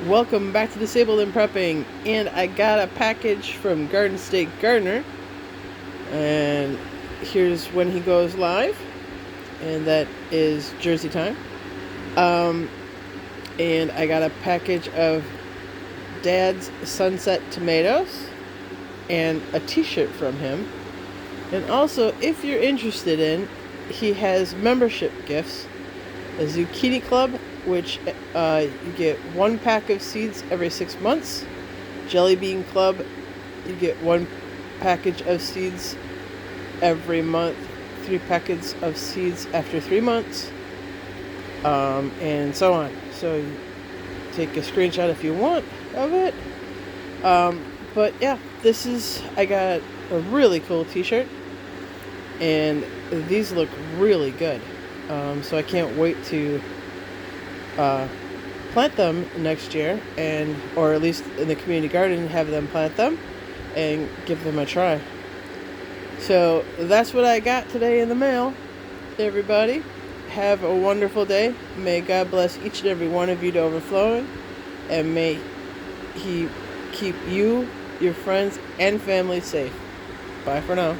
Welcome back to Disabled and Prepping, and I got a package from Garden State Gardener, and here's when he goes live, and that is Jersey time. And I got a package of Dad's Sunset Tomatoes and a t-shirt from him. And also, if you're interested in, he has membership gifts, a Zucchini Club, which you get 1 pack of seeds every 6 months. Jelly Bean Club, you get 1 package of seeds every month, 3 packets of seeds after 3 months, and so on. So you take a screenshot if you want of it. But yeah, I got a really cool t-shirt, and these look really good. So I can't wait to plant them next year, or at least in the community garden, have them plant them and give them a try. So that's what I got today in the mail. Everybody, have a wonderful day. May God bless each and every one of you to overflowing, and may He keep you, your friends, and family safe. Bye for now.